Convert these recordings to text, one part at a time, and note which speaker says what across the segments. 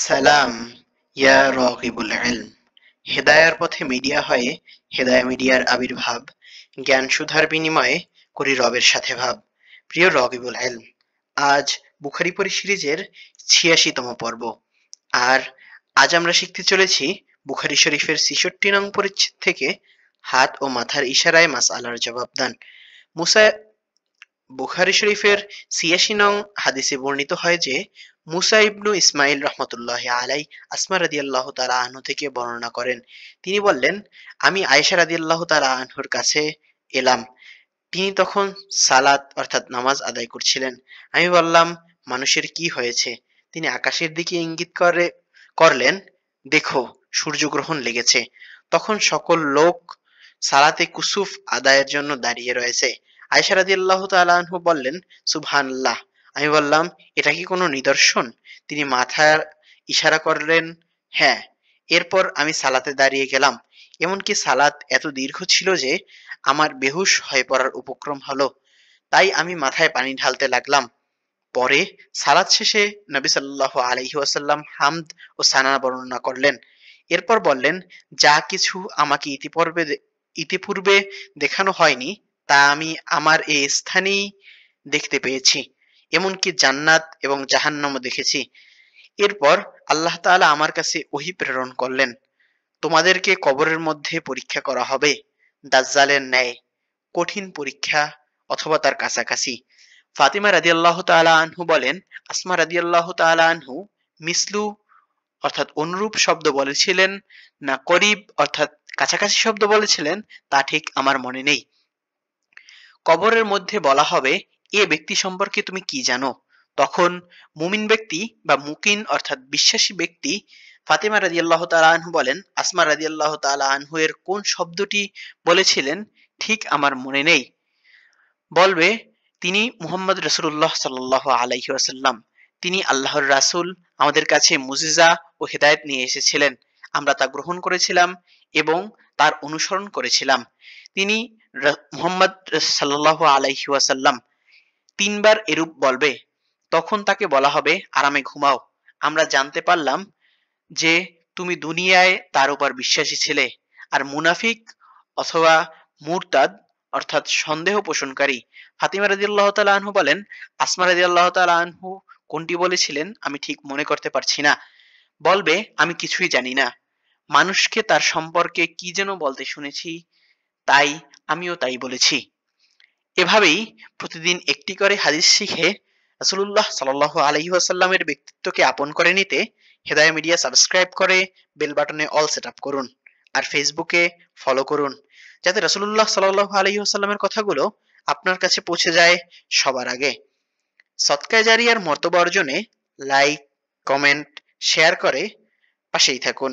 Speaker 1: সালাম ইয়া রাগিবুল ইলম। হেদায়ার পথে মিডিয়া হয়ে হেদায়া মিডিয়ার আবির্ভাব, জ্ঞান সুধার বিনিময়ে করি রবের সাথে ভাব। প্রিয় রগিবুল ইলম, আজ বুখারী পড়ি সিরিজের ৮৬তম পর্ব। আর আজ আমরা শিখতে চলেছি বুখারী শরীফের ৬৬ নং পরিচ্ছেদ থেকে হাত ও মাথার ইশারায় মাসআলার জবাবদান। মুসা বুখারী শরীফের ৮৬ নং হাদিসে বর্ণিত হয় যে মুসা ইবনু ইসমাইল রহমতুল্লাহি আলাই আসমা রাদিয়াল্লাহু তাআলা আনহু থেকে বর্ণনা করেন। তিনি বললেন, আমি আয়েশা রাদিয়াল্লাহু তাআলা আনহুর কাছে এলাম। তিনি তখন সালাত অর্থাৎ নামাজ আদায় করছিলেন। আমি বললাম, মানুষের কি হয়েছে? তিনি আকাশের দিকে ইঙ্গিত করলেন, দেখো সূর্যগ্রহণ লেগেছে। তখন সকল লোক সালাতে কুসুফ আদায়ের জন্য দাঁড়িয়ে রয়েছে। আয়েশা রাদিয়াল্লাহু তাআলা আনহু বললেন, সুবহানাল্লাহ। আমি বললাম, এটা কি কোনো নিদর্শন? তিনি মাথার ইশারা করলেন, হ্যাঁ। এরপর আমি সালাতে দাঁড়িয়ে গেলাম। এমনকি সালাত এত দীর্ঘ ছিল যে আমার বেহুশ হয়ে পড়ার উপক্রম হলো। তাই আমি মাথায় পানি ঢালতে লাগলাম। পরে সালাত শেষে নবী সাল্লাল্লাহু আলাইহি ওয়াসাল্লাম হামদ ও সানা বর্ণনা করলেন। এরপর বললেন, যা কিছু আমাকে ইতিপূর্বে দেখানো হয়নি তা আমি আমার এই স্থানেই দেখতে পেয়েছি। এমনকি জান্নাত এবং জাহান্নামও দেখেছি। এরপর আল্লাহ তাআলা আমার কাছে ওহী প্রেরণ করলেন, তোমাদেরকে কবরের মধ্যে পরীক্ষা করা হবে দাজ্জালের ন্যায়, কঠিন পরীক্ষা অথবা তার কাছাকাছি। ফাতিমা রাদিয়াল্লাহু তাআলা আনহু বলেন, আসমা রাদিয়াল্লাহু তাআলা আনহু মিসলু অর্থাৎ অনুরূপ শব্দ বলেছিলেন না করিব অর্থাৎ কাছাকাছি শব্দ বলেছিলেন তা ঠিক আমার মনে নেই। কবরের মধ্যে বলা হবে, এ ব্যক্তি সম্পর্কে তুমি কি জানো? তখন মুমিন ব্যক্তি বা মুকিন অর্থাৎ বিশ্বাসী ব্যক্তি ফাতিমা রাদিয়াল্লাহু তাআলা আনহু বলেন, আসমা রাদিয়াল্লাহু তাআলা আনহু এর কোন শব্দটি বলেছিলেন ঠিক আমার মনে নেই। বলবে, তিনি মুহাম্মদ রাসূলুল্লাহ সাল্লাল্লাহু আলাইহি ওয়াসাল্লাম। তিনি আল্লাহর রাসূল, আমাদের কাছে মুজিজা ও হেদায়েত নিয়ে এসেছিলেন। আমরা তা গ্রহণ করেছিলাম এবং তার অনুসরণ করেছিলাম। তিনি মুহাম্মদ সাল্লাল্লাহু আলাইহি ওয়াসাল্লাম। তিনবার এরূপ বলবে। তখন তাকে বলা হবে, আরামে ঘুমাও। আমরা জানতে পারলাম যে তুমি দুনিয়ায় তার উপর বিশ্বাসী ছিলে। আর মুনাফিক অথবা মুরতাদ অর্থাৎ সন্দেহ পোষণকারী। ফাতিমা রাদিয়াল্লাহু তাআলা আনহু বলেন, আসমা রাদিয়াল্লাহু তাআলা আনহু কোনটি বলেছিলেন আমি ঠিক মনে করতে পারছি না। বলবে, আমি কিছুই জানি না। মানুষকে তার সম্পর্কে কি যেন বলতে শুনেছি, তাই আমিও তাই বলেছি। এভাবেই প্রতিদিন একটি করে হাদিস শিখে রাসূলুল্লাহ সাল্লাল্লাহু আলাইহি ওয়াসাল্লামের ব্যক্তিত্বকে আপন করে নিতে হেদায়া মিডিয়া সাবস্ক্রাইব করে বেল বাটনে অল সেট আপ করুন। আর ফেসবুকে ফলো করুন, যাতে রাসূলুল্লাহ সাল্লাল্লাহু আলাইহি ওয়াসাল্লামের কথাগুলো আপনার কাছে পৌঁছে যায় সবার আগে। সদকায়ে জারিয়ার মর্তবা অর্জনে লাইক, কমেন্ট, শেয়ার করে পাশেই থাকুন।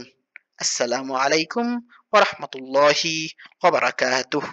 Speaker 1: আসসালামু আলাইকুম ওয়া রাহমাতুল্লাহি ওয়া বারাকাতুহু।